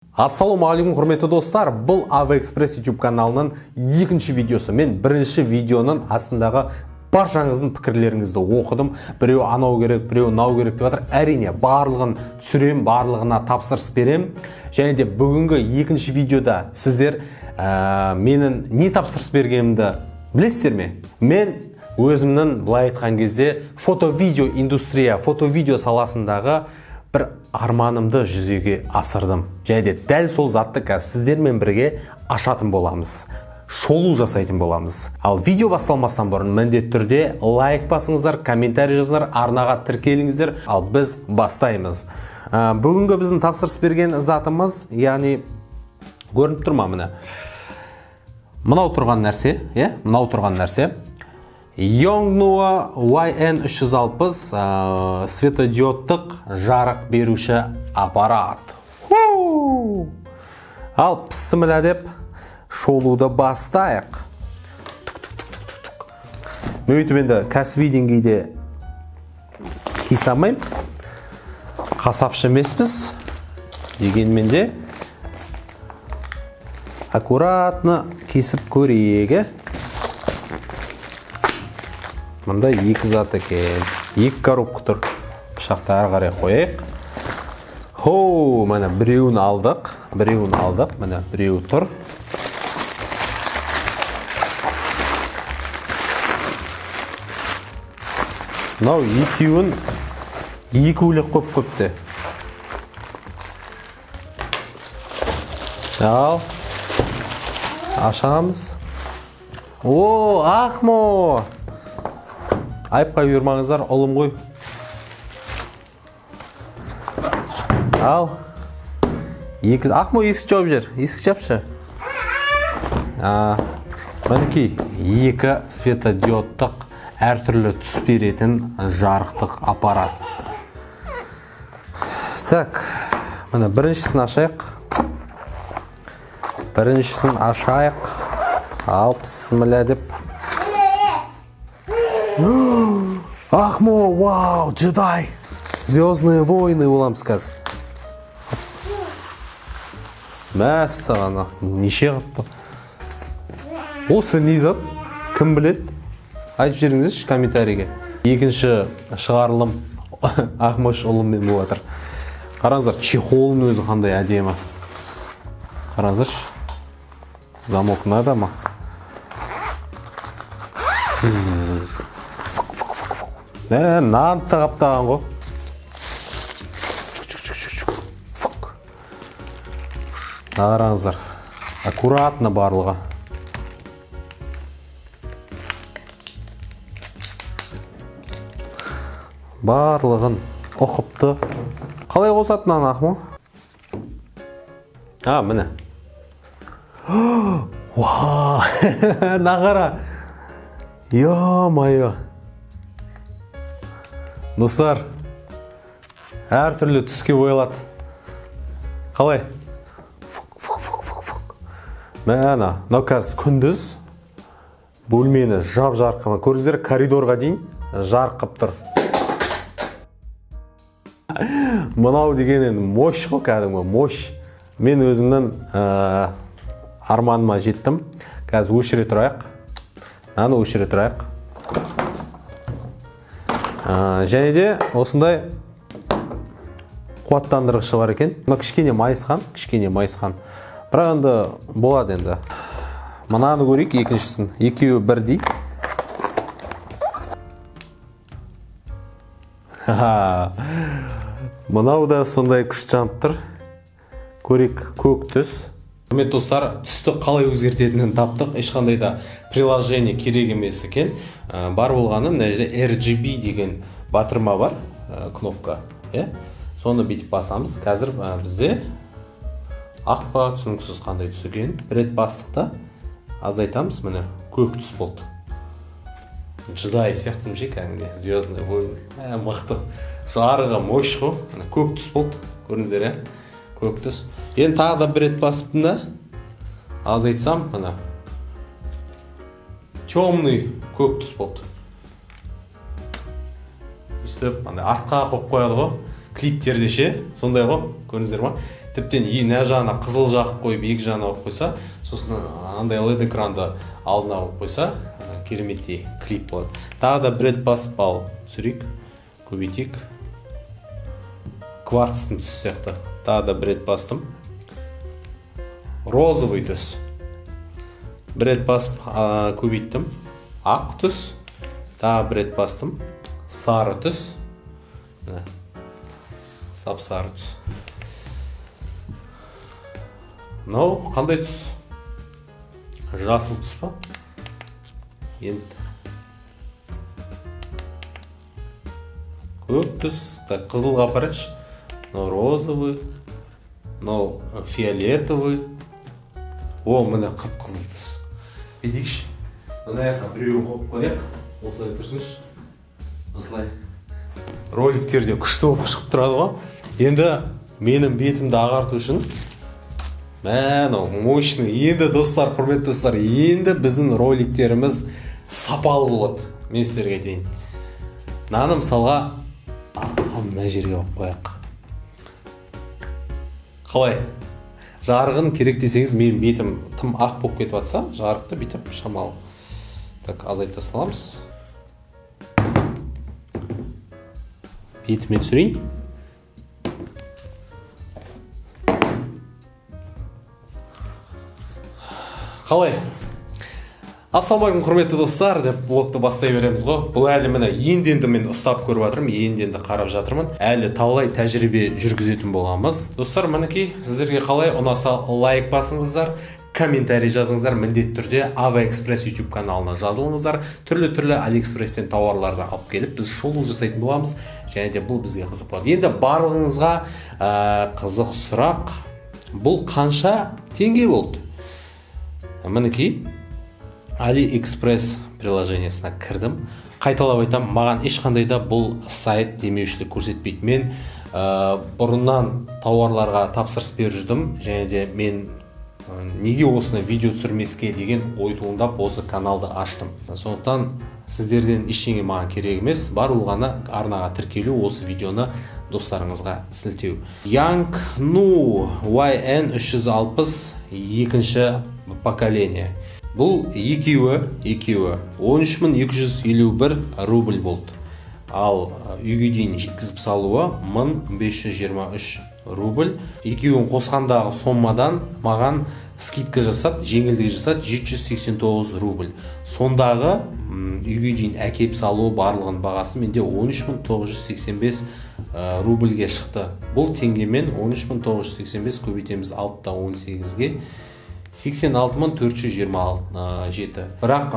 Ассалаумағалейкум құрметті достар, бұл AVExpress YouTube каналының екінші видеосы. Мен бірінші видеоның астындағы баршаңыздың пікірлеріңізді оқыдым. Біреу анау керек, біреу мынау керек деп жатыр. Әрине, барлығын түсірем, барлығына тапсырыс берем. Және де бүгінгі екінші видеода сіздер менің не тапсырыс бергенімді білесіздер ме? Мен өзімнің былай айтқан кезде фото-видео индустрия, фото-видео саласындағы бір арманымды жүзеге асырдым. Және де дәл сол затты сіздермен бірге ашатын боламыз. Шолу жасайтын боламыз. Ал видео басталмастан бұрын міндетті түрде лайк басыңыздар, комментарий жазыңыздар, арнаға тіркеліңіздер. Ал біз бастаймыз. Бүгінгі біздің тапсырыс берген затымыз, яғни көрініп тұр ма міне? Мынау тұрған нәрсе, мынау тұрған нәрсе. Yongnuo YN360 светодиодтық жарық беруші аппарат. Ал пісімілі деп шолуды бастайық. Мөйтіп енді кәсіби деңгейде кейсамайым. Қасапшы емеспіз. Дегенмен де аккуратны кесіп көрейік. Мұнда екі зат екен. Екі коробка тұр. Пышақты ары қарай қойайық. Хоу, міне біреуін алдық. Міне біреуі тұр. Мынау екеуін екі өлек қойып көпті. Ал, ашамыз. О, Ахмо! Айыпқа үйірмаңыздар, ұлым ғой. Ал. Ақмо есік жауып жер. Есік жапшы. Мінекей, екі светодиодтық әртүрлі түс беретін жарықтық аппарат. Так, міне біріншісін ашайық. Ал, бісміллә деп. Ахмо, вау, джедай! Звездные войны боламыз қазір. Мәссаған, неше қыпты. Осы не зат? Кім біледі? Айтып жеріңізші комментарийге. Екінші шығарылым Ахмош ұлыммен болатыр. Қараңыздар, чехолын өзі қандай әдемі. Қараңыздаршы. Замок надо ма? Нан тағаптаған ғой. Қараңыздар. Аккуратно барлығы. Барлығын ұқыпты. Қалай қосатын ана Ахмо? Міне. Вау! Нағара! Йо-майо! Достар, әр түрлі түске боялады. Қалай? Мәна, мынау қазір күндіз бөлмені жап-жарқыма. Көріңіздер, коридорға дейін жарқып тұр. Мынау деген мош қой, кәдімгі мош. Мен өзімнің арманыма жеттім. Қазір өшіре тұрайық. Наны өшіре тұрайық. Және де осындай қуаттандырғышы бар екен. Кішкене майысқан. Бірақ енді болады енді. Мынаны көрейік екіншісін. Екеуі бірдей. Мынау да сондай күш жанып тұр. Көрейік, көк түс. Құрметті достар, түсті қалай өзгертетінін таптық. Ешқандай да приложение керек емес екен. Бар болғаны RGB деген батырма бар, кнопка. Соны бүйтіп басамыз. Қазір бізде ақпа түсініксіз қандай түс екен. Бір рет бастықта азайтамыз, міне көк түс болды. Джедай сияқтым ше кәдімгі, звездный войны. Мықты. Жарығы мош қой. Көк түс болды. Көріңіздер, көк түс. Енді тағы да бір рет басыптым да, азайтсам, міне темный көк түс болды. Үстіп, артқа қойып қояды ғой. Клиптерде ше, сондай ғой, көріңіздер ма? тіптен мына жағына қызыл жағып қойып екі жағына қойып қойса, сосын андай LED экранды алдына қойып қойса, кереметтей клип болады. Тағы да бір рет басып ал түсірейік, көбейтейік. Кварцтың түсі сияқты. Тағы да бір рет бастым. Розовый түс. Бір рет басып көбейттім. Ақ түс. Тағы бір рет бастым. Сары түс. Сап-сары түс. Мынау қандай түс? Жасыл түс па? Енді көк түс. Қызылға апарайықшы. Мынау розовый. Мынау фиолетовый. О, міне қып-қызыл түс. Бедейікші. Мына жаққа біреуін қойып қояйық. Осылай тұрсыншы. Осылай. Роликтерде күшті болып шығып тұрады ғой. Енді менің бетімді ағарту үшін мощный. Енді достар, құрметті достар, енді біздің роликтеріміз сапалы болады. Мен сіздерге дейін. Мынаны мысалға мына жерге қойып қояйық. Қалай? Жарығын керек десеңіз, мен бетім тым ақ болып кетіп жатса, жарықты бүйтіп шамалы. Так, азайта саламыз. Бетіме түсірейін. Қалай? Ассалаумағалейкум, құрметті достар, деп блогты бастай береміз ғой. Бұл әлі міне енді мен ұстап көріп жатырмын, енді қарап жатырмын. Әлі талай тәжірибе жүргізетін боламыз. Достар, мінекей, сіздерге қалай ұнаса лайк басыңыздар, комментарий жазыңыздар, міндетті түрде AVExpress YouTube каналына жазылыңыздар. Түрлі AliExpress'тен тауарларды алып келіп, біз шолу жасайтын боламыз, және де бұл бізге қызық болады. Енді барлығыңызға қызық сұрақ. Бұл қанша теңге болды? Мінекей, AliExpress приложениесіне кірдім. Қайталап айтам, маған ешқандай да бұл сайт демеушілік көрсетпейді. Мен бұрыннан тауарларға тапсырыс беріп жүрдім, және де мен неге осыны видео түсірмеске деген ой туындап осы каналды аштым. Сондықтан сіздерден ештеңе маған керек емес, бар болғаны арнаға тіркелу, осы видеоны достарыңызға сілтеу. Yang Nu YN360 екінші поколение. Бұл екеуі 13.251 рубль болды. Ал үйге дейін жеткізіп салуы 1523 рубль. Екеуін қосқандағы сомадан маған скидка жасады, жеңілдік жасады 789 рубль. Сондағы үйге дейін әкеп салуы барлығын бағасы менде 13.985 рубльге шықты. Бұл теңгемен 13.985 көбейтеміз 6-та 18-ге 86.427. Бірақ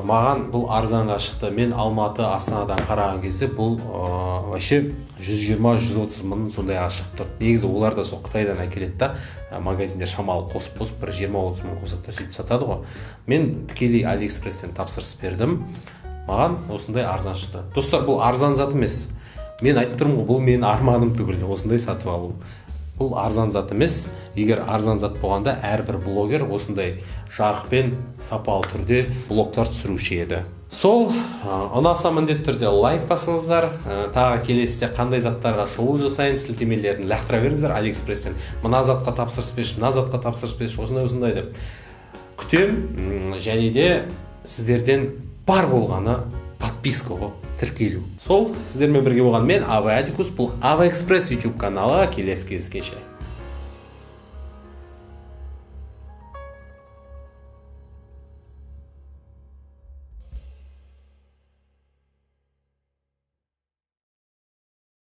маған бұл арзанға шықты. Мен Алматы, Астанадан қараған кезде бұл вообще 120-130 мың сондайға шығып тұр. Негізі олар да сол Қытайдан әкеледі да, магазинде шамалы қосып бір 20-30 мың қосып та сөйтіп сатады ғой. Мен тікелей AliExpress'тен тапсырыс бердім. Маған осындай арзан шықты. Достар, бұл арзан зат емес. Мен айтып тұрмын ғой, бұл менің арманым түгіл, осындай сатып алу. Бұл арзан зат емес. Егер арзан зат болғанда әрбір блогер осындай жарықпен сапалы түрде блогтар түсіруші еді. Сол, ұнаса міндетті түрде лайк басыңыздар. Тағы келесіде қандай заттарға шолу жасайын, сілтемелерін лақтыра беріңіздер AliExpress'тен. Мына затқа тапсырыс берші, мына затқа тапсырыс берші, осындай деп күтем. Және де сіздерден бар болғаны подписка ғой, тіркелу. Сол, сіздермен бірге болған мен AVEadicus, бұл AVExpress YouTube каналы. Келесі кездескенше.